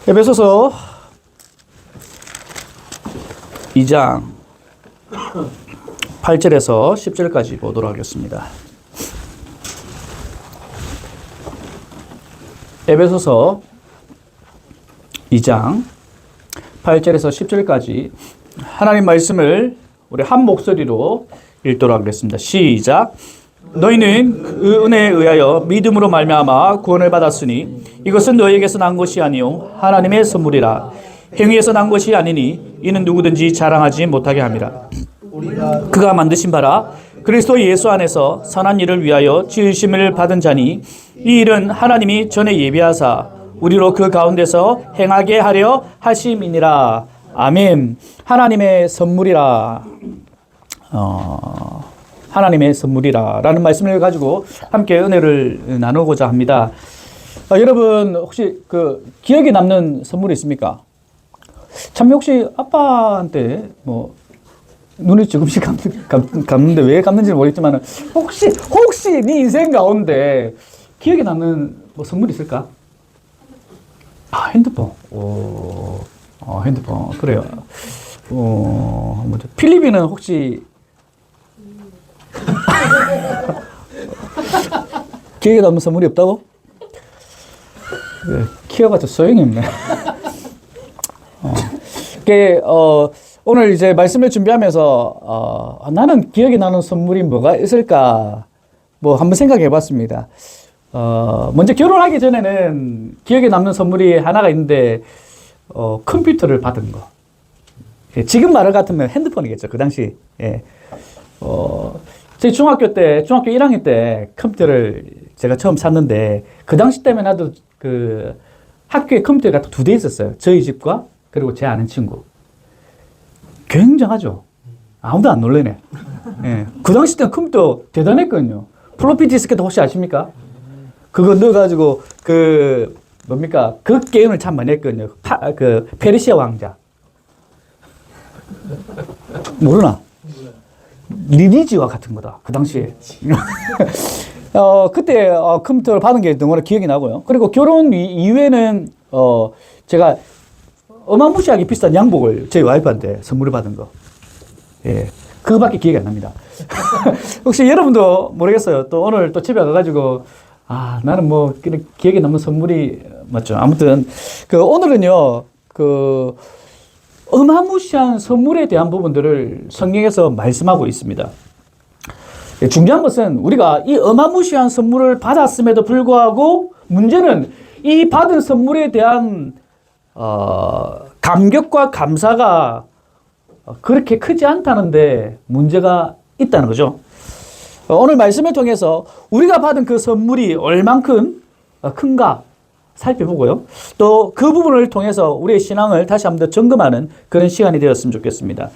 에베소서 2장 8절에서 10절까지 보도록 하겠습니다. 에베소서 2장 8절에서 10절까지 하나님 말씀을 우리 한 목소리로 읽도록 하겠습니다. 시작. 너희는 그 은혜에 의하여 믿음으로 말미암아 구원을 받았으니 이것은 너희에게서 난 것이 아니요 하나님의 선물이라. 행위에서 난 것이 아니니 이는 누구든지 자랑하지 못하게 함이라. 그가 만드신 바라 그리스도 예수 안에서 선한 일을 위하여 지으심을 받은 자니 이 일은 하나님이 전에 예비하사 우리로 그 가운데서 행하게 하려 하심이니라. 아멘. 하나님의 선물이라. 하나님의 선물이라 라는 말씀을 가지고 함께 은혜를 나누고자 합니다. 여러분 혹시 그 기억에 남는 선물이 있습니까? 참 혹시 아빠한테 뭐 눈이 조금씩 감는데 왜 감는지는 모르겠지만 혹시 네 인생 가운데 기억에 남는 뭐 선물이 있을까? 핸드폰. 핸드폰. 그래요. 뭐죠? 필리핀은 혹시 기억에 남는 선물이 없다고? 키워봤자 소용이 없네. 오늘 이제 말씀을 준비하면서 나는 기억에 나는 선물이 뭐가 있을까 뭐 한번 생각해 봤습니다. 먼저 결혼하기 전에는 기억에 남는 선물이 하나가 있는데 컴퓨터를 받은 거. 지금 말을 같으면 핸드폰이겠죠. 그 당시. 제 중학교 1학년 때 컴퓨터를 제가 처음 샀는데 그 당시 때문에 나도 그 학교에 컴퓨터가 2대 있었어요. 저희 집과 그리고 제 아는 친구. 굉장하죠. 아무도 안 놀래네. 그 당시 때는 컴퓨터 대단했거든요. 플로피 디스크도 혹시 아십니까? 그거 넣어가지고 그 게임을 참 많이 했거든요. 그 페르시아 왕자. 모르나? 리니지와 같은 거다. 그 당시에. 그때 컴퓨터를 받은 게 너무나 기억이 나고요. 그리고 결혼 이후에는 제가 어마무시하게 비싼 양복을 저희 와이프한테 선물을 받은 거. 그거밖에 기억이 안 납니다. 혹시 여러분도 모르겠어요. 또 오늘 또 집에 가가지고 나는 뭐 기억에 남는 선물이 맞죠. 아무튼 오늘은요 어마무시한 선물에 대한 부분들을 성경에서 말씀하고 있습니다. 중요한 것은 우리가 이 어마무시한 선물을 받았음에도 불구하고 문제는 이 받은 선물에 대한 감격과 감사가 그렇게 크지 않다는데 문제가 있다는 거죠. 오늘 말씀을 통해서 우리가 받은 그 선물이 얼만큼 큰가 살펴보고요. 또 그 부분을 통해서 우리의 신앙을 다시 한번 더 점검하는 그런 시간이 되었으면 좋겠습니다.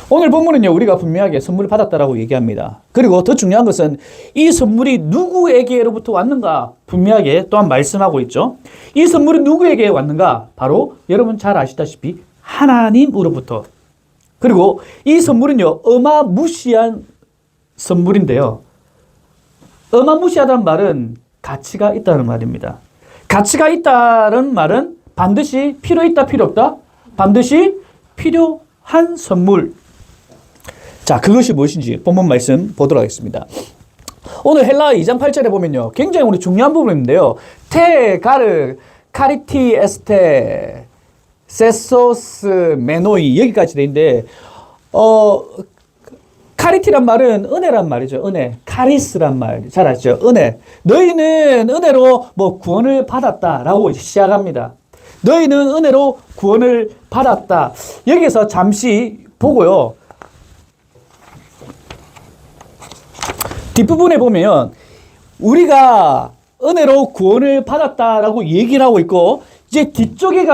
오늘 본문은요, 우리가 분명하게 선물을 받았다라고 얘기합니다. 그리고 더 중요한 것은 이 선물이 누구에게로부터 왔는가 분명하게 또한 말씀하고 있죠. 이 선물이 누구에게 왔는가? 바로 여러분 잘 아시다시피 하나님으로부터. 그리고 이 선물은요, 어마무시한 선물인데요. 어마무시하다는 말은 가치가 있다는 말입니다. 가치가 있다는 말은 반드시 필요 있다, 필요 없다? 반드시 필요한 선물. 자, 그것이 무엇인지 본문 말씀 보도록 하겠습니다. 오늘 헬라어 2장 8절에 보면요, 굉장히 우리 중요한 부분인데요. 테, 가르, 카리티, 에스테, 세소스, 메노이 여기까지 돼 있는데 카리티란 말은 은혜란 말이죠. 은혜. 카리스란 말. 잘 아시죠? 은혜. 너희는 은혜로 뭐 구원을 받았다라고 시작합니다. 너희는 은혜로 구원을 받았다. 여기서 잠시 보고요. 뒷부분에 보면 우리가 은혜로 구원을 받았다라고 얘기를 하고 있고 이제 뒤쪽에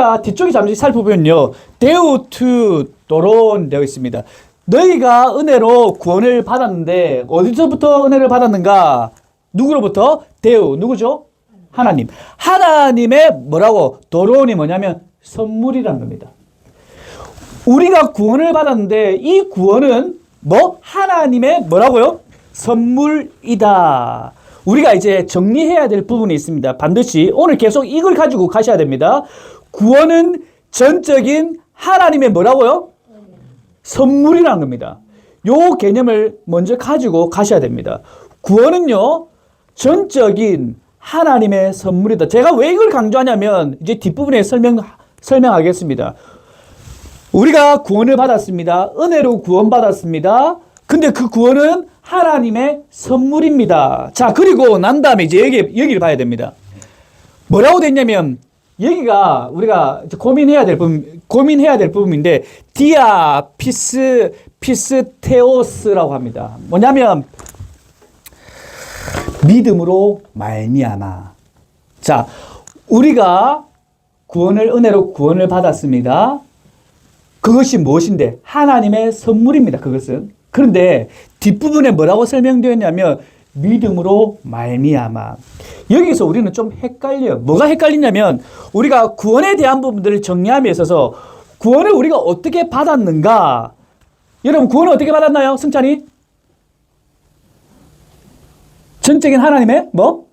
잠시 살펴보면요. 데우투 도론 되어 있습니다. 너희가 은혜로 구원을 받았는데 어디서부터 은혜를 받았는가? 누구로부터? 데우. 누구죠? 하나님. 하나님의 뭐라고? 도론이 뭐냐면 선물이란 겁니다. 우리가 구원을 받았는데 이 구원은 뭐? 하나님의 뭐라고요? 선물이다. 우리가 이제 정리해야 될 부분이 있습니다. 반드시 오늘 계속 이걸 가지고 가셔야 됩니다. 구원은 전적인 하나님의 뭐라고요? 선물이라는 겁니다. 요 개념을 먼저 가지고 가셔야 됩니다. 구원은요, 전적인 하나님의 선물이다. 제가 왜 이걸 강조하냐면, 이제 뒷부분에 설명하겠습니다. 우리가 구원을 받았습니다. 은혜로 구원받았습니다. 근데 그 구원은 하나님의 선물입니다. 자, 그리고 난 다음에 이제 여기를 봐야 됩니다. 뭐라고 됐냐면, 여기가 우리가 고민해야 될 부분인데, 디아 피스테오스라고 합니다. 뭐냐면, 믿음으로 말미암아. 자, 우리가 은혜로 구원을 받았습니다. 그것이 무엇인데? 하나님의 선물입니다. 그것은. 그런데 뒷부분에 뭐라고 설명되어 있냐면 믿음으로 말미암아. 여기서 우리는 좀 헷갈려요. 뭐가 헷갈리냐면 우리가 구원에 대한 부분들을 정리함에 있어서 구원을 우리가 어떻게 받았는가? 여러분 구원을 어떻게 받았나요? 승찬이? 전적인 하나님의 뭐?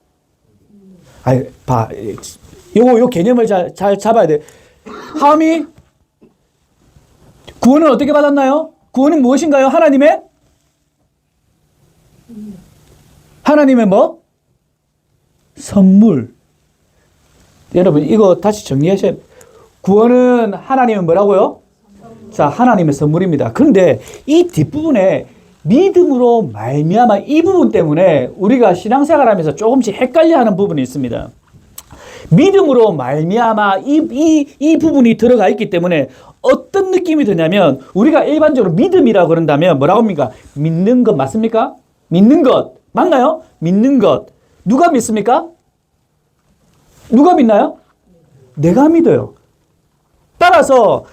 요 개념을 잘 잡아야 돼. 하음이 구원을 어떻게 받았나요? 구원은 무엇인가요? 하나님의 뭐? 선물. 여러분 이거 다시 정리하셔야 돼요. 구원은 하나님의 뭐라고요? 자, 하나님의 선물입니다. 그런데 이 뒷부분에 믿음으로 말미암아 이 부분 때문에 우리가 신앙생활하면서 조금씩 헷갈려하는 부분이 있습니다. 믿음으로 말미암아 이 부분이 들어가 있기 때문에 어떤 느낌이 드냐면 우리가 일반적으로 믿음이라고 그런다면 뭐라고 합니까? 믿는 것 맞습니까? 믿는 것 맞나요? 믿는 것 누가 믿습니까? 누가 믿나요? 내가 믿어요. 따라서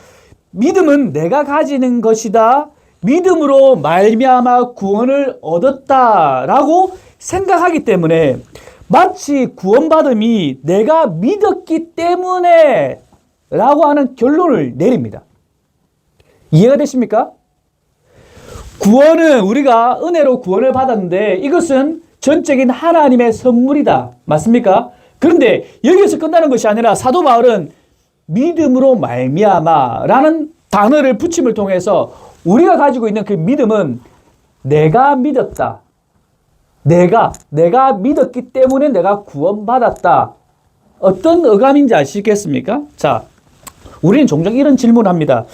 믿음은 내가 가지는 것이다. 믿음으로 말미암아 구원을 얻었다라고 생각하기 때문에 마치 구원받음이 내가 믿었기 때문에 라고 하는 결론을 내립니다. 이해가 되십니까? 구원은 우리가 은혜로 구원을 받았는데 이것은 전적인 하나님의 선물이다. 맞습니까? 그런데 여기서 끝나는 것이 아니라 사도 바울은 믿음으로 말미암아라는 단어를 붙임을 통해서 우리가 가지고 있는 그 믿음은 내가 믿었다. 내가 믿었기 때문에 내가 구원받았다. 어떤 어감인지 아시겠습니까? 자, 우리는 종종 이런 질문을 합니다.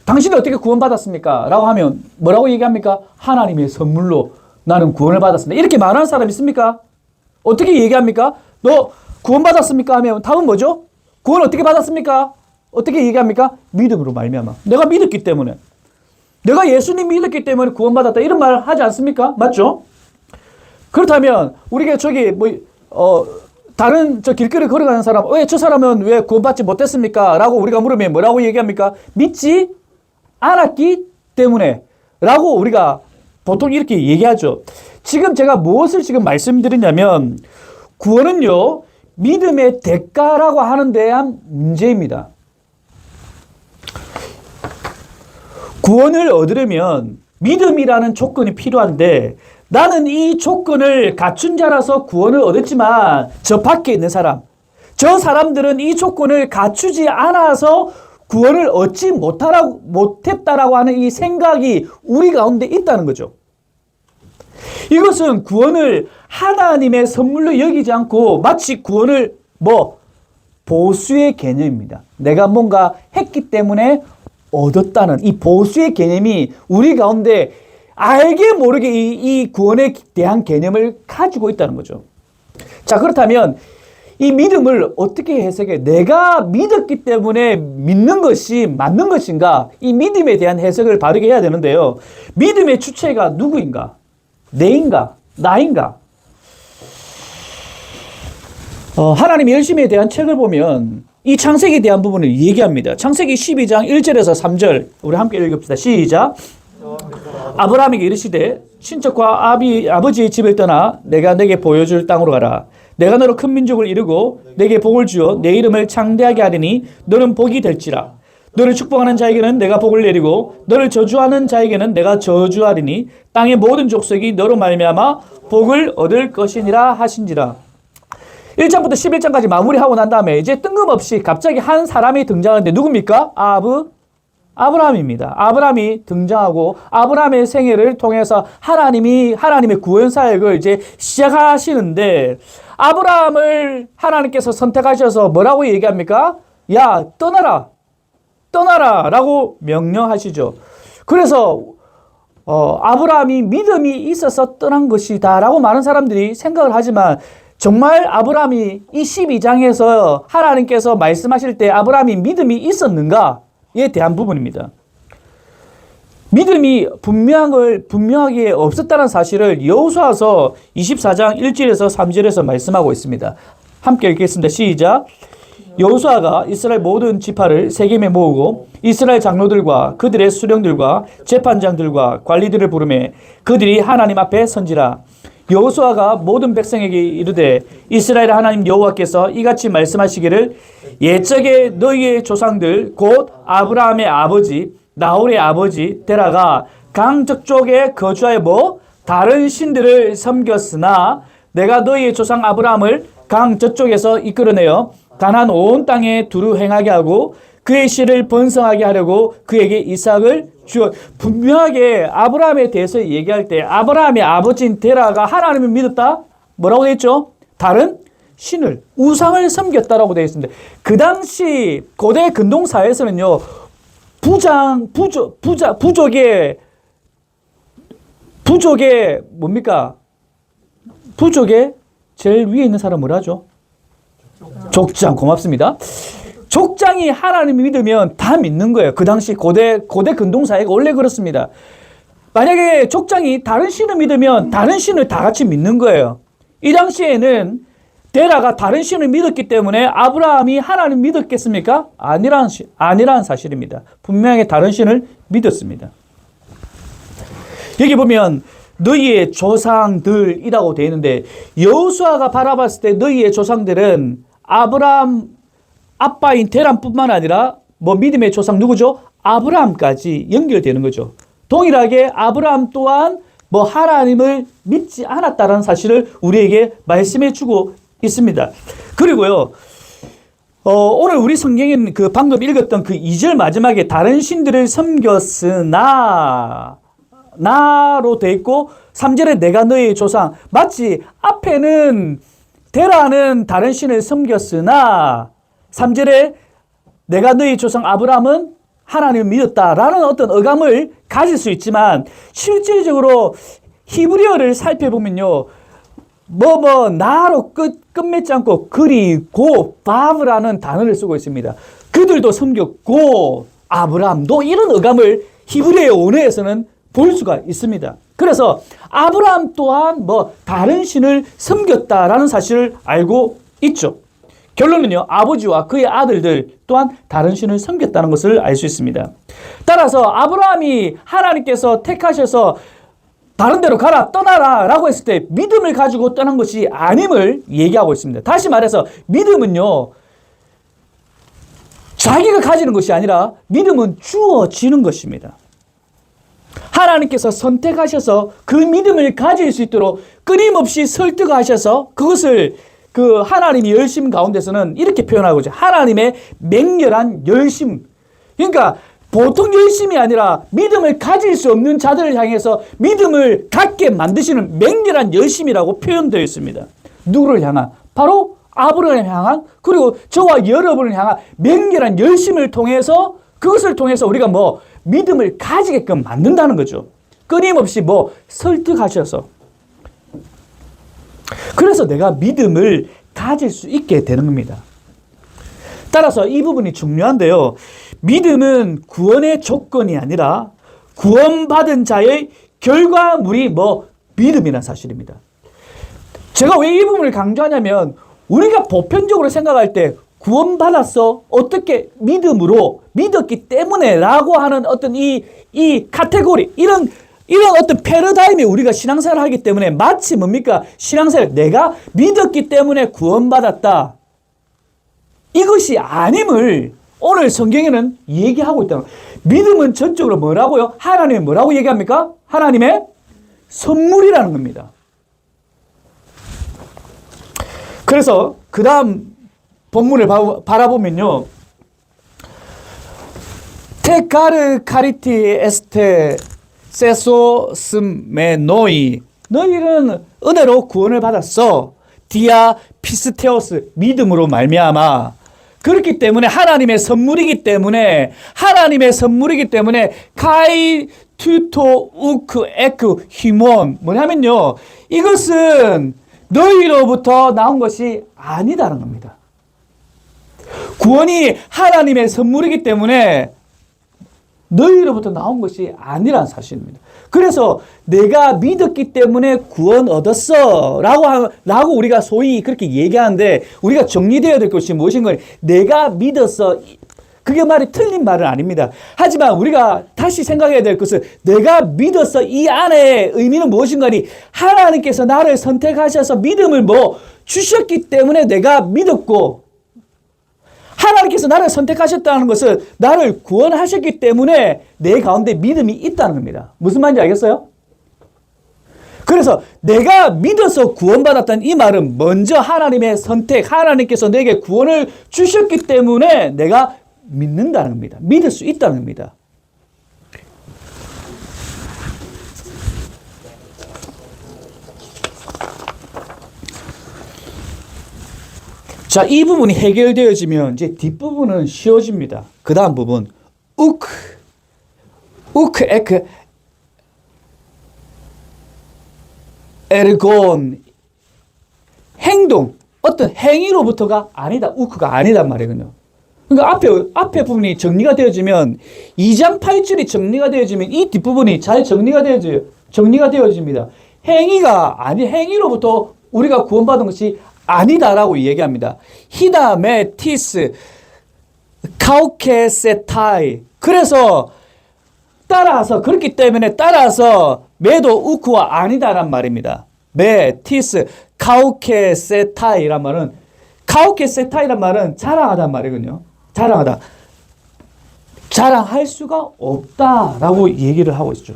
당신은 어떻게 구원받았습니까? 라고 하면 뭐라고 얘기합니까? 하나님의 선물로 나는 구원을 받았습니다. 이렇게 말하는 사람 있습니까? 어떻게 얘기합니까? 너 구원받았습니까? 하면 답은 뭐죠? 구원 어떻게 받았습니까? 어떻게 얘기합니까? 믿음으로 말미암아. 내가 믿었기 때문에. 내가 예수님 믿었기 때문에 구원받았다. 이런 말 하지 않습니까? 맞죠? 그렇다면 우리가 다른 길거리 걸어가는 사람, 왜 저 사람은 왜 구원받지 못했습니까? 라고 우리가 물으면 뭐라고 얘기합니까? 믿지 않았기 때문에 라고 우리가 보통 이렇게 얘기하죠. 지금 제가 무엇을 지금 말씀드리냐면 구원은요, 믿음의 대가라고 하는 데 대한 문제입니다. 구원을 얻으려면 믿음이라는 조건이 필요한데 나는 이 조건을 갖춘 자라서 구원을 얻었지만 저 밖에 있는 사람, 저 사람들은 이 조건을 갖추지 않아서 구원을 얻지 못했다라고 하는 이 생각이 우리 가운데 있다는 거죠. 이것은 구원을 하나님의 선물로 여기지 않고 마치 구원을 보수의 개념입니다. 내가 뭔가 했기 때문에 얻었다는 이 보수의 개념이 우리 가운데 알게 모르게 이 구원에 대한 개념을 가지고 있다는 거죠. 자, 그렇다면 이 믿음을 어떻게 해석해? 내가 믿었기 때문에 믿는 것이 맞는 것인가? 이 믿음에 대한 해석을 바르게 해야 되는데요. 믿음의 주체가 누구인가? 내인가? 나인가? 하나님의 열심에 대한 책을 보면 이 창세기에 대한 부분을 얘기합니다. 창세기 12장 1절에서 3절 우리 함께 읽읍시다. 시작. 아브라함에게 이르시되 친척과 아버지의 집을 떠나 내가 내게 보여줄 땅으로 가라. 내가 너로 큰 민족을 이루고 내게 복을 주어 내 이름을 창대하게 하리니 너는 복이 될지라. 너를 축복하는 자에게는 내가 복을 내리고 너를 저주하는 자에게는 내가 저주하리니 땅의 모든 족속이 너로 말미암아 복을 얻을 것이니라 하신지라. 1장부터 11장까지 마무리하고 난 다음에 이제 뜬금없이 갑자기 한 사람이 등장하는데 누굽니까? 아브라함입니다. 아브라함이 등장하고 아브라함의 생애를 통해서 하나님의 구원 사역을 이제 시작하시는데 아브라함을 하나님께서 선택하셔서 뭐라고 얘기합니까? 야, 떠나라 라고 명령하시죠. 그래서 아브라함이 믿음이 있어서 떠난 것이다 라고 많은 사람들이 생각을 하지만 정말 아브라함이 이 12장에서 하나님께서 말씀하실 때 아브라함이 믿음이 있었는가에 대한 부분입니다. 믿음이 분명하게 없었다는 사실을 여호수아서 24장 1절에서 3절에서 말씀하고 있습니다. 함께 읽겠습니다. 시작. 여호수아가 이스라엘 모든 지파를 세겜에 모으고 이스라엘 장로들과 그들의 수령들과 재판장들과 관리들을 부르매 그들이 하나님 앞에 선지라. 여호수아가 모든 백성에게 이르되 이스라엘 하나님 여호와께서 이같이 말씀하시기를 옛적에 너희의 조상들 곧 아브라함의 아버지 나홀의 아버지 데라가 강 저쪽에 거주하여 다른 신들을 섬겼으나 내가 너희의 조상 아브라함을 강 저쪽에서 이끌어내어 가나안 온 땅에 두루 행하게 하고 그의 씨를 번성하게 하려고 그에게 이삭을 주어. 분명하게 아브라함에 대해서 얘기할 때 아브라함의 아버지인 데라가 하나님을 믿었다? 뭐라고 되어 있죠? 다른 신을, 우상을 섬겼다라고 되어 있습니다. 그 당시 고대 근동사회에서는요, 부족의 뭡니까? 부족의 제일 위에 있는 사람 뭐라 하죠? 족장. 고맙습니다. 족장이 하나님을 믿으면 다 믿는 거예요. 그 당시 고대 근동사회가 원래 그렇습니다. 만약에 족장이 다른 신을 믿으면 다른 신을 다 같이 믿는 거예요. 이 당시에는 데라가 다른 신을 믿었기 때문에 아브라함이 하나님 믿었겠습니까? 아니라는 사실입니다. 분명히 다른 신을 믿었습니다. 여기 보면 너희의 조상들이라고 되어 있는데 여호수아가 바라봤을 때 너희의 조상들은 아브라함 아빠인 데람뿐만 아니라 믿음의 조상 누구죠? 아브라함까지 연결되는 거죠. 동일하게 아브라함 또한 하나님을 믿지 않았다는 사실을 우리에게 말씀해 주고 있습니다. 그리고요, 오늘 우리 성경에는 방금 읽었던 2절 마지막에 다른 신들을 섬겼으나 나로 돼 있고 3절에 내가 너의 조상, 마치 앞에는 데라는 다른 신을 섬겼으나 3절에 내가 너희 조상 아브라함은 하나님을 믿었다라는 어떤 어감을 가질 수 있지만 실질적으로 히브리어를 살펴보면요, 나로 끝맺지 않고 그리고 바브라는 단어를 쓰고 있습니다. 그들도 섬겼고 아브라함도, 이런 어감을 히브리어의 원어에서는 볼 수가 있습니다. 그래서 아브라함 또한 다른 신을 섬겼다라는 사실을 알고 있죠. 결론은요, 아버지와 그의 아들들 또한 다른 신을 섬겼다는 것을 알 수 있습니다. 따라서 아브라함이 하나님께서 택하셔서 다른 데로 가라, 떠나라 라고 했을 때 믿음을 가지고 떠난 것이 아님을 얘기하고 있습니다. 다시 말해서 믿음은요, 자기가 가지는 것이 아니라 믿음은 주어지는 것입니다. 하나님께서 선택하셔서 그 믿음을 가질 수 있도록 끊임없이 설득하셔서 그것을 하나님의 열심 가운데서는 이렇게 표현하고 있죠. 하나님의 맹렬한 열심. 그러니까 보통 열심이 아니라 믿음을 가질 수 없는 자들을 향해서 믿음을 갖게 만드시는 맹렬한 열심이라고 표현되어 있습니다. 누구를 향한? 바로 아브라함을 향한, 그리고 저와 여러분을 향한 맹렬한 열심을 통해서, 그것을 통해서 우리가 믿음을 가지게끔 만든다는 거죠. 끊임없이 설득하셔서. 그래서 내가 믿음을 가질 수 있게 되는 겁니다. 따라서 이 부분이 중요한데요. 믿음은 구원의 조건이 아니라 구원받은 자의 결과물이 믿음이라는 사실입니다. 제가 왜 이 부분을 강조하냐면 우리가 보편적으로 생각할 때 구원받았어, 어떻게 믿음으로 믿었기 때문에 라고 하는 어떤 이 카테고리, 이런 어떤 패러다임에 우리가 신앙생활을 하기 때문에 마치 신앙생활, 내가 믿었기 때문에 구원받았다, 이것이 아님을 오늘 성경에는 얘기하고 있다는 거예요. 믿음은 전적으로 뭐라고요? 하나님이 뭐라고 얘기합니까? 하나님의 선물이라는 겁니다. 그래서 그 다음 본문을 바라보면요. 테카르 카리티 에스테 세소스메 노이. 너희는 은혜로 구원을 받았어. 디아 피스테오스. 믿음으로 말미암아. 그렇기 때문에 하나님의 선물이기 때문에 카이 투토 우크 에크 히몬. 뭐냐면요. 이것은 너희로부터 나온 것이 아니다라는 겁니다. 구원이 하나님의 선물이기 때문에 너희로부터 나온 것이 아니라는 사실입니다. 그래서 내가 믿었기 때문에 구원 얻었어 라고 우리가 소위 그렇게 얘기하는데, 우리가 정리되어야 될 것이 무엇인가? 내가 믿었어. 그게 말이 틀린 말은 아닙니다. 하지만 우리가 다시 생각해야 될 것은, 내가 믿었어 이 안에 의미는 무엇인가? 하나님께서 나를 선택하셔서 믿음을 주셨기 때문에 내가 믿었고, 하나님께서 나를 선택하셨다는 것은 나를 구원하셨기 때문에 내 가운데 믿음이 있다는 겁니다. 무슨 말인지 알겠어요? 그래서 내가 믿어서 구원받았다는 이 말은 먼저 하나님의 선택, 하나님께서 내게 구원을 주셨기 때문에 내가 믿는다는 겁니다. 믿을 수 있다는 겁니다. 자, 이 부분이 해결되어지면 이제 뒷부분은 쉬워집니다. 그 다음 부분, 우크, 에크, 에르곤, 행동, 어떤 행위로부터가 아니다. 우크가 아니단 말이거든요. 그러니까 앞에 부분이 정리가 되어지면, 2장 8절이 정리가 되어지면 이 뒷부분이 잘 정리가 되어집니다. 행위로부터 우리가 구원받은 것이 아니다라고 얘기합니다. 히다메티스 카우케세타이. 그래서 그렇기 때문에 메도 우크와 아니다란 말입니다. 메티스 카우케세타이란 말은, 카우케세타이란 말은 자랑하단 말이거든요. 자랑할 수가 없다라고 얘기를 하고 있죠.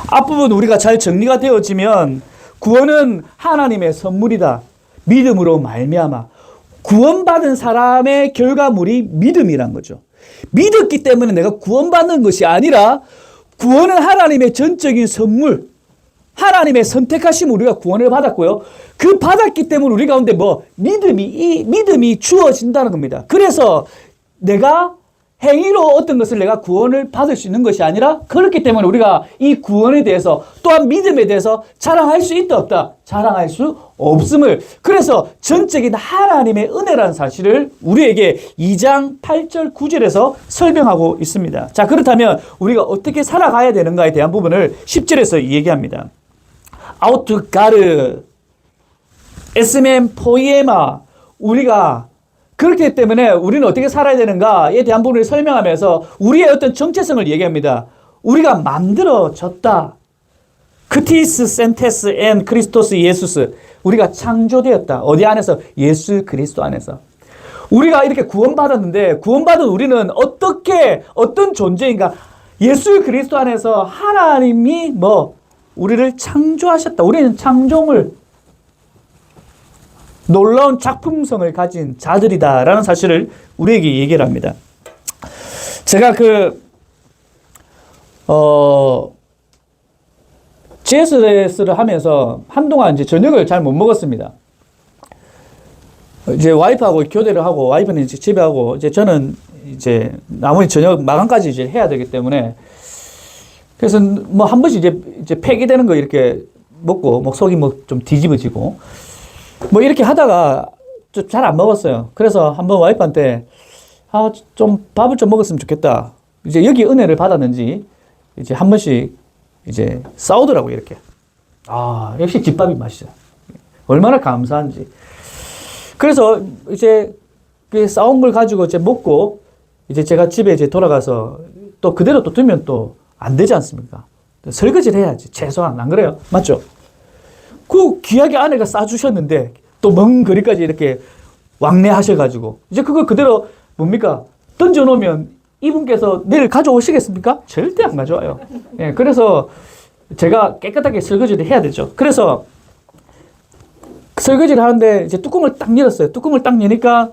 앞부분 우리가 잘 정리가 되어지면, 구원은 하나님의 선물이다. 믿음으로 말미암아. 구원받은 사람의 결과물이 믿음이란 거죠. 믿었기 때문에 내가 구원받는 것이 아니라, 구원은 하나님의 전적인 선물, 하나님의 선택하심, 우리가 구원을 받았고요. 그 받았기 때문에 우리 가운데 믿음이 주어진다는 겁니다. 그래서 내가 행위로 어떤 것을 내가 구원을 받을 수 있는 것이 아니라, 그렇기 때문에 우리가 이 구원에 대해서, 또한 믿음에 대해서 자랑할 수 있다 없다? 자랑할 수 없음을, 그래서 전적인 하나님의 은혜라는 사실을 우리에게 2장 8절 9절에서 설명하고 있습니다. 자, 그렇다면 우리가 어떻게 살아가야 되는가에 대한 부분을 10절에서 얘기합니다. 아우트가르 에스멘 포이에마. 우리가 그렇기 때문에 우리는 어떻게 살아야 되는가에 대한 부분을 설명하면서 우리의 어떤 정체성을 얘기합니다. 우리가 만들어졌다. 크티스 센테스 앤 크리스토스 예수스. 우리가 창조되었다. 어디 안에서? 예수 그리스도 안에서. 우리가 이렇게 구원받았는데, 구원받은 우리는 어떤 존재인가? 예수 그리스도 안에서 하나님이 우리를 창조하셨다. 우리는 창조물, 놀라운 작품성을 가진 자들이다라는 사실을 우리에게 얘기를 합니다. 제가 GS를 하면서 한동안 이제 저녁을 잘 못 먹었습니다. 이제 와이프하고 교대를 하고, 와이프는 이제 집에 하고, 이제 저는 이제 나머지 저녁 마감까지 이제 해야 되기 때문에, 그래서 한 번씩 이제 폐기되는 거 이렇게 먹고, 속이 좀 뒤집어지고, 이렇게 하다가 잘 안 먹었어요. 그래서 한번 와이프한테, 좀 밥을 좀 먹었으면 좋겠다. 이제 여기 은혜를 받았는지, 이제 한 번씩 이제 싸우더라고요, 이렇게. 역시 집밥이 맛있어요. 얼마나 감사한지. 그래서 이제 그 싸운 걸 가지고 이제 먹고, 이제 제가 집에 이제 돌아가서 또 그대로 또 두면 또 안 되지 않습니까? 설거지를 해야지. 최소한. 안 그래요? 맞죠? 그 귀하게 아내가 싸주셨는데 또 먼 거리까지 이렇게 왕래하셔가지고 이제 그걸 그대로 뭡니까? 던져놓으면 이분께서 내일 가져오시겠습니까? 절대 안 가져와요. 예, 그래서 제가 깨끗하게 설거지를 해야 되죠. 그래서 설거지를 하는데 이제 뚜껑을 딱 열었어요. 뚜껑을 딱 여니까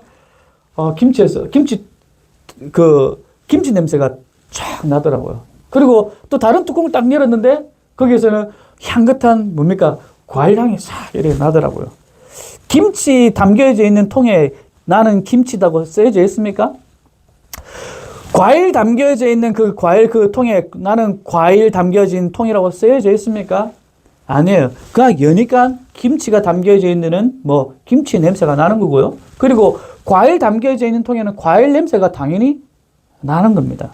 김치 냄새가 쫙 나더라고요. 그리고 또 다른 뚜껑을 딱 열었는데 거기에서는 향긋한 뭡니까? 과일 향이 싹 이렇게 나더라고요. 김치 담겨져 있는 통에 나는 김치다고 쓰여져 있습니까? 과일 담겨져 있는 그 과일 그 통에 나는 과일 담겨진 통이라고 쓰여져 있습니까? 아니에요. 그냥 여니까 김치가 담겨져 있는 뭐 김치 냄새가 나는 거고요. 그리고 과일 담겨져 있는 통에는 과일 냄새가 당연히 나는 겁니다.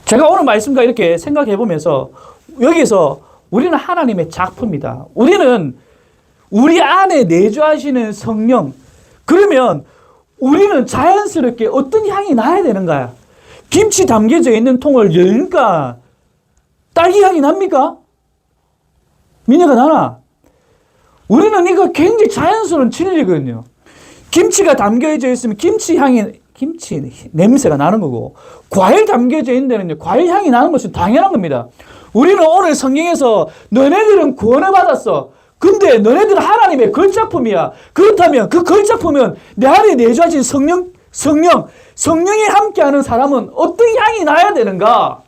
제가 오늘 말씀과 이렇게 생각해 보면서 여기서 우리는 하나님의 작품이다. 우리는 우리 안에 내주하시는 성령. 그러면 우리는 자연스럽게 어떤 향이 나야 되는 거야? 김치 담겨져 있는 통을 열니까 딸기 향이 납니까? 미녀가 나나? 우리는 이거 굉장히 자연스러운 진리거든요. 김치가 담겨져 있으면 김치 냄새가 나는 거고, 과일 담겨져 있는 데는 과일 향이 나는 것은 당연한 겁니다. 우리는 오늘 성경에서 너네들은 구원을 받았어. 근데 너네들은 하나님의 걸작품이야. 그렇다면 그 걸작품은 내 안에 내주하신 성령이 함께하는 사람은 어떤 향이 나야 되는가?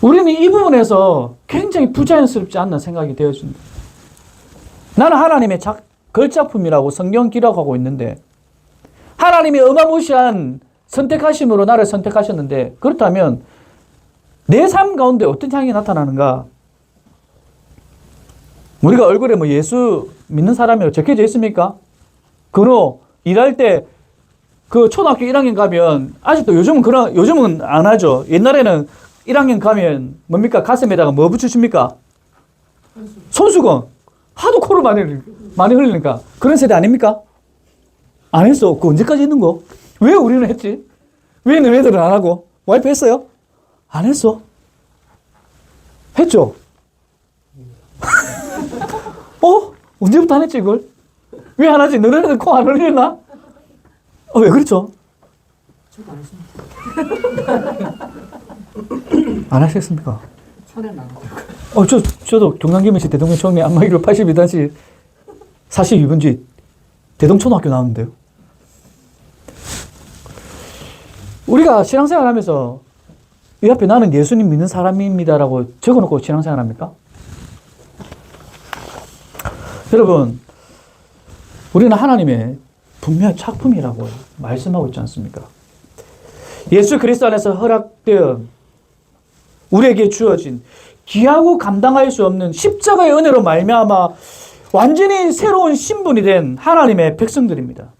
우리는 이 부분에서 굉장히 부자연스럽지 않나 생각이 되어집니다. 나는 하나님의 걸작품이라고 성경 기록하고 있는데 하나님의 어마무시한 선택하심으로 나를 선택하셨는데 그렇다면 내 삶 가운데 어떤 향이 나타나는가? 우리가 얼굴에 뭐 예수 믿는 사람이라고 적혀져 있습니까? 근호 일할 때 그 초등학교 1학년 가면 아직도 요즘은 안 하죠. 옛날에는 1학년 가면 뭡니까? 가슴에다가 뭐 붙이십니까? 손수건. 하도 코를 많이 흘리니까. 그런 세대 아닙니까? 안 했어. 그거 언제까지 했는 거? 왜 우리는 했지? 왜 너네들은 안 하고? 와이프 했어요? 안 했어. 했죠? 언제부터 안 했지, 이걸? 왜 안 하지? 너네들 코 안 흘리나? 왜 그렇죠? 저도 안 했습니다. 안 하셨습니까? 손에는 안 하고. 저도 경남김해시 대동면 총리 안마기로 82단시 42번지 대동초등학교 나왔는데요. 우리가 신앙생활 하면서 이 앞에 나는 예수님 믿는 사람입니다라고 적어놓고 신앙생활 합니까? 여러분, 우리는 하나님의 분명한 작품이라고 말씀하고 있지 않습니까? 예수 그리스도 안에서 허락되어 우리에게 주어진 귀하고 감당할 수 없는 십자가의 은혜로 말미암아 완전히 새로운 신분이 된 하나님의 백성들입니다.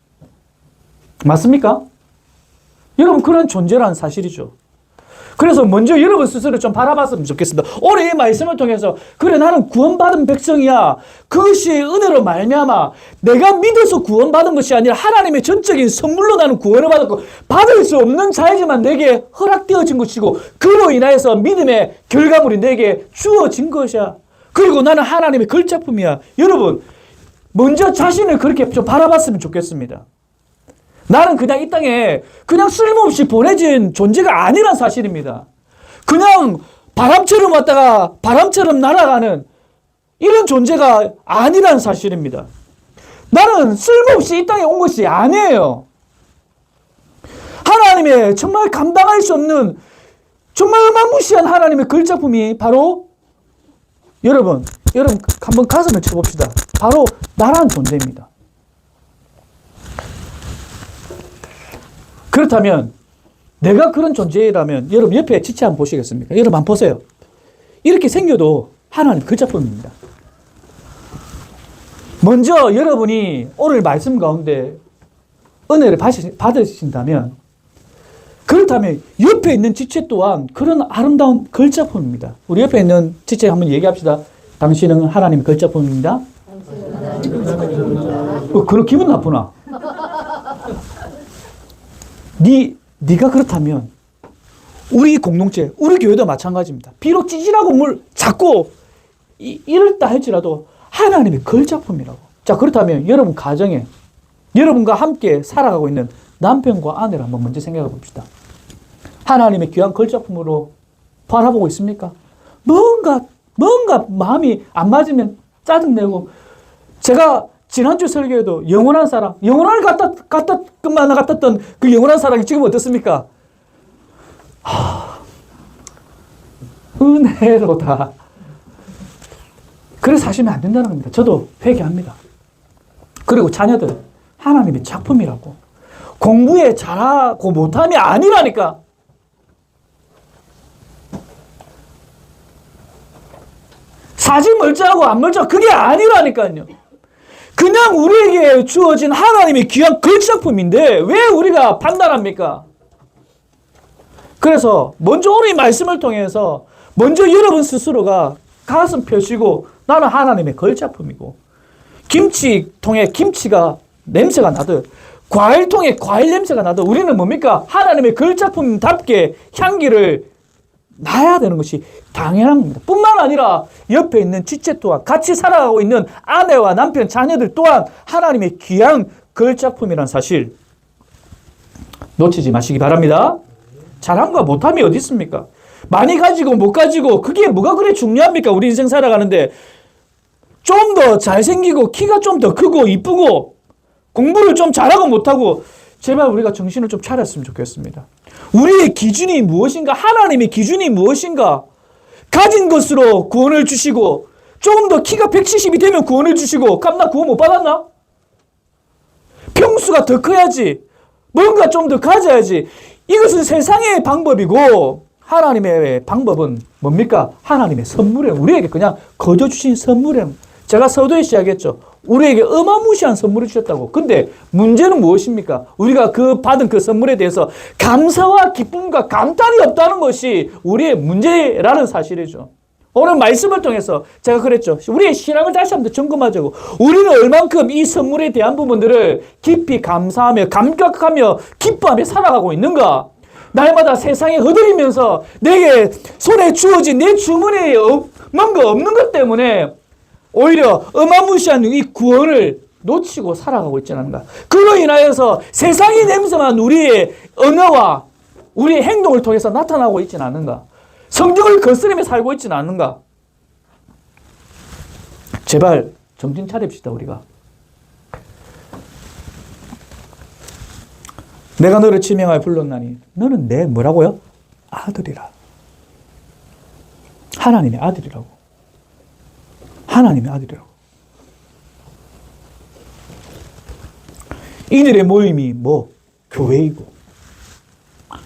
맞습니까? 여러분 그런 존재라는 사실이죠. 그래서 먼저 여러분 스스로 좀 바라봤으면 좋겠습니다. 오늘 이 말씀을 통해서 그래 나는 구원받은 백성이야. 그것이 은혜로 말미암아 내가 믿어서 구원받은 것이 아니라 하나님의 전적인 선물로 나는 구원을 받았고 받을 수 없는 자이지만 내게 허락되어진 것이고 그로 인하여서 믿음의 결과물이 내게 주어진 것이야. 그리고 나는 하나님의 걸작품이야. 여러분 먼저 자신을 그렇게 좀 바라봤으면 좋겠습니다. 나는 그냥 이 땅에 그냥 쓸모없이 보내진 존재가 아니란 사실입니다. 그냥 바람처럼 왔다가 바람처럼 날아가는 이런 존재가 아니란 사실입니다. 나는 쓸모없이 이 땅에 온 것이 아니에요. 하나님의 정말 감당할 수 없는 정말 어마무시한 하나님의 걸작품이 바로 여러분 한번 가슴을 쳐봅시다. 바로 나란 존재입니다. 그렇다면 내가 그런 존재라면 여러분 옆에 지체 한번 보시겠습니까? 여러분 한번 보세요. 이렇게 생겨도 하나님 그 작품입니다. 먼저 여러분이 오늘 말씀 가운데 은혜를 받으신다면 그렇다면 옆에 있는 지체 또한 그런 아름다운 걸작품입니다. 우리 옆에 있는 지체 한번 얘기합시다. 당신은 하나님의 걸작품입니다. 그런 기분 나쁘나? 네가 그렇다면 우리 공동체, 우리 교회도 마찬가지입니다. 비록 찌질하고 뭘 자꾸 이럴다 할지라도 하나님의 걸작품이라고. 자, 그렇다면 여러분 가정에 여러분과 함께 살아가고 있는 남편과 아내를 한번 먼저 생각해 봅시다. 하나님의 귀한 걸작품으로 바라보고 있습니까? 뭔가 마음이 안 맞으면 짜증내고, 제가 지난주 설교에도 영원한 사랑, 영원을 갖았던 그 영원한 사랑이 지금 어떻습니까? 은혜로다. 그래서 하시면 안 된다는 겁니다. 저도 회개합니다. 그리고 자녀들, 하나님의 작품이라고. 공부에 잘하고 못함이 아니라니까. 사진 멀쩡하고 안 멀쩡하고 그게 아니라니까요. 그냥 우리에게 주어진 하나님의 귀한 걸작품인데 왜 우리가 판단합니까? 그래서 먼저 오늘 이 말씀을 통해서 먼저 여러분 스스로가 가슴 펴시고 나는 하나님의 걸작품이고, 김치통에 김치가 냄새가 나듯 과일통에 과일 냄새가 나듯 우리는 뭡니까? 하나님의 걸작품답게 향기를 나야 되는 것이 당연한 겁니다. 뿐만 아니라 옆에 있는 지체 또한, 같이 살아가고 있는 아내와 남편, 자녀들 또한 하나님의 귀한 걸작품이라는 사실 놓치지 마시기 바랍니다. 잘함과 못함이 어디 있습니까? 많이 가지고 못 가지고 그게 뭐가 그래 중요합니까? 우리 인생 살아가는데 좀 더 잘생기고 키가 좀 더 크고 이쁘고 공부를 좀 잘하고 못하고, 제발 우리가 정신을 좀 차렸으면 좋겠습니다. 우리의 기준이 무엇인가? 하나님의 기준이 무엇인가? 가진 것으로 구원을 주시고, 조금 더 키가 170이 되면 구원을 주시고, 나 구원 못 받았나? 평수가 더 커야지. 뭔가 좀 더 가져야지. 이것은 세상의 방법이고, 하나님의 방법은 뭡니까? 하나님의 선물이에요. 우리에게 그냥 거저 주신 선물이에요. 제가 서두에 시작했죠. 우리에게 어마무시한 선물을 주셨다고. 근데 문제는 무엇입니까? 우리가 받은 그 선물에 대해서 감사와 기쁨과 감탄이 없다는 것이 우리의 문제라는 사실이죠. 오늘 말씀을 통해서 제가 그랬죠. 우리의 신앙을 다시 한번 점검하자고. 우리는 얼만큼 이 선물에 대한 부분들을 깊이 감사하며 감격하며 기뻐하며 살아가고 있는가? 날마다 세상에 허덕이면서 내게 손에 주어진 내 주머니에 뭔가 없는 것 때문에 오히려 어마무시한 이 구원을 놓치고 살아가고 있지 않은가. 그로 인하여서 세상의 냄새만 우리의 언어와 우리의 행동을 통해서 나타나고 있지는 않은가. 성경을 거스르며 살고 있지는 않은가. 제발 정신 차립시다. 우리가. 내가 너를 지명하여 불렀나니 너는 내 뭐라고요? 아들이라. 하나님의 아들이라고. 하나님의 아들이라고. 이들의 모임이 교회이고,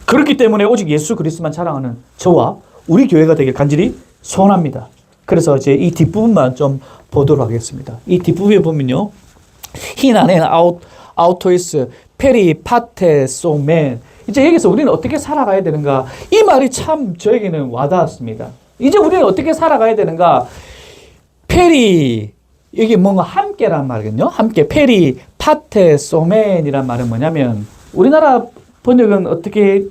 그렇기 때문에 오직 예수 그리스도만 자랑하는 저와 우리 교회가 되길 간절히 소원합니다. 그래서 이제 이 뒷부분만 좀 보도록 하겠습니다. 이 뒷부분에 보면요, 흰 안에는 아우토이스 페리 파테 소맨. 이제 여기서 우리는 어떻게 살아가야 되는가? 이 말이 참 저에게는 와닿았습니다. 이제 우리는 어떻게 살아가야 되는가? 페리, 여기 뭔가 함께란 말이거든요. 함께, 페리, 파테, 소맨이란 말은 뭐냐면, 우리나라 번역은 어떻게,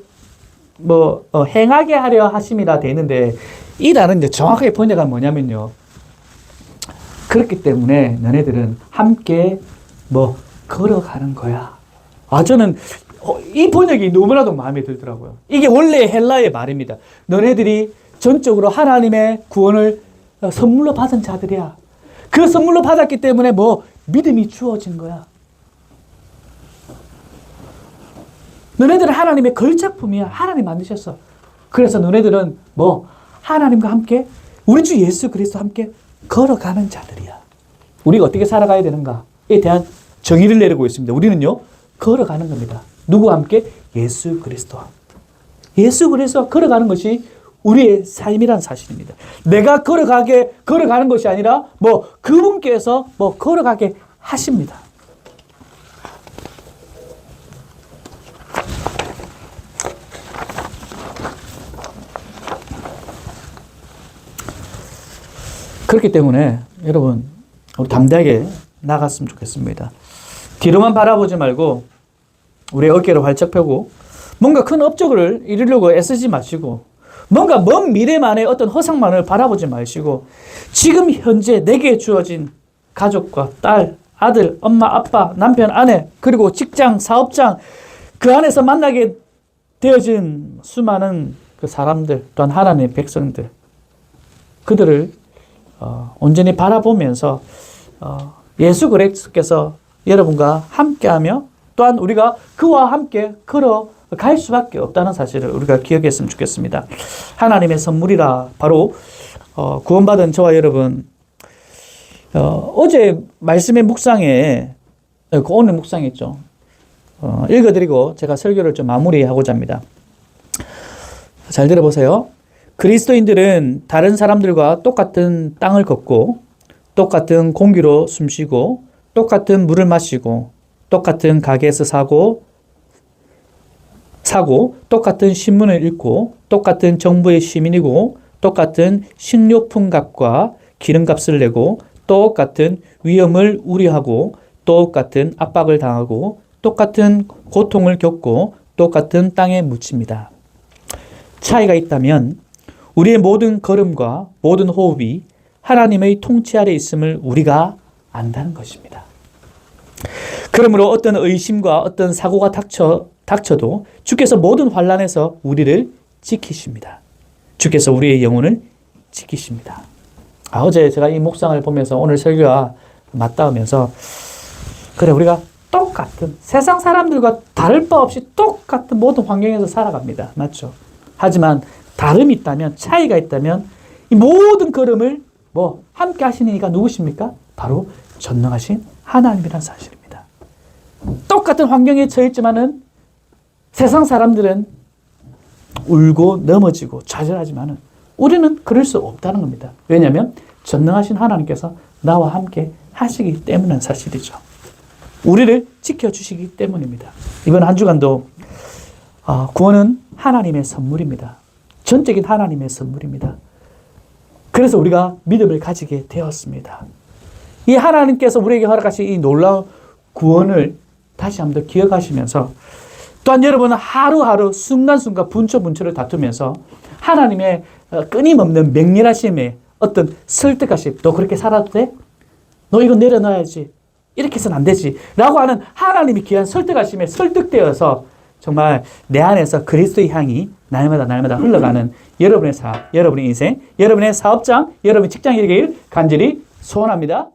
행하게 하려 하심이라 되는데, 이 단어는 이제 정확하게 번역은 뭐냐면요. 그렇기 때문에 너네들은 함께 걸어가는 거야. 저는 이 번역이 너무나도 마음에 들더라고요. 이게 원래 헬라의 말입니다. 너네들이 전적으로 하나님의 구원을 선물로 받은 자들이야. 그 선물로 받았기 때문에 믿음이 주어진 거야. 너네들은 하나님의 걸작품이야. 하나님 만드셨어. 그래서 너네들은 하나님과 함께, 우리 주 예수 그리스도와 함께 걸어가는 자들이야. 우리가 어떻게 살아가야 되는가에 대한 정의를 내리고 있습니다. 우리는요, 걸어가는 겁니다. 누구와 함께? 예수 그리스도와. 예수 그리스도와 걸어가는 것이 우리의 삶이란 사실입니다. 내가 걸어가는 것이 아니라 그분께서 걸어가게 하십니다. 그렇기 때문에 여러분, 우리 담대하게 나갔으면 좋겠습니다. 뒤로만 바라보지 말고 우리의 어깨를 활짝 펴고 뭔가 큰 업적을 이루려고 애쓰지 마시고, 뭔가 먼 미래만의 어떤 허상만을 바라보지 마시고, 지금 현재 내게 주어진 가족과 딸, 아들, 엄마, 아빠, 남편, 아내, 그리고 직장, 사업장, 그 안에서 만나게 되어진 수많은 그 사람들 또한 하나님의 백성들 그들을 온전히 바라보면서 예수 그리스도께서 여러분과 함께하며 또한 우리가 그와 함께 걸어갈 수밖에 없다는 사실을 우리가 기억했으면 좋겠습니다. 하나님의 선물이라 바로 구원받은 저와 여러분 어제 말씀의 묵상에 오늘 묵상했죠. 읽어드리고 제가 설교를 좀 마무리하고자 합니다. 잘 들어보세요. 그리스도인들은 다른 사람들과 똑같은 땅을 걷고 똑같은 공기로 숨쉬고 똑같은 물을 마시고 똑같은 가게에서 사고 똑같은 신문을 읽고 똑같은 정부의 시민이고 똑같은 식료품값과 기름값을 내고 똑같은 위험을 우려하고 똑같은 압박을 당하고 똑같은 고통을 겪고 똑같은 땅에 묻힙니다. 차이가 있다면 우리의 모든 걸음과 모든 호흡이 하나님의 통치 아래 있음을 우리가 안다는 것입니다. 그러므로 어떤 의심과 어떤 사고가 닥쳐도 주께서 모든 환난에서 우리를 지키십니다. 주께서 우리의 영혼을 지키십니다. 어제 제가 이 묵상을 보면서 오늘 설교와 맞닿으면서 그래 우리가 똑같은 세상 사람들과 다를 바 없이 똑같은 모든 환경에서 살아갑니다. 맞죠? 하지만 다름이 있다면 차이가 있다면 이 모든 걸음을 함께 하시는 이가 누구십니까? 바로 전능하신 하나님이라는 사실입니다. 똑같은 환경에 처했지만은 세상 사람들은 울고 넘어지고 좌절하지만은 우리는 그럴 수 없다는 겁니다. 왜냐하면 전능하신 하나님께서 나와 함께 하시기 때문인 사실이죠. 우리를 지켜주시기 때문입니다. 이번 한 주간도 구원은 하나님의 선물입니다. 전적인 하나님의 선물입니다. 그래서 우리가 믿음을 가지게 되었습니다. 이 하나님께서 우리에게 허락하신 이 놀라운 구원을 다시 한번 더 기억하시면서 또한 여러분은 하루하루 순간순간 분초분초를 다투면서 하나님의 끊임없는 맹렬하심에 어떤 설득하심, 너 그렇게 살아도 돼? 너 이거 내려놔야지. 이렇게 해서는 안 되지. 라고 하는 하나님이 귀한 설득하심에 설득되어서 정말 내 안에서 그리스도의 향이 날마다 흘러가는 여러분의 삶, 여러분의 인생, 여러분의 사업장, 여러분의 직장이 되길 간절히 소원합니다.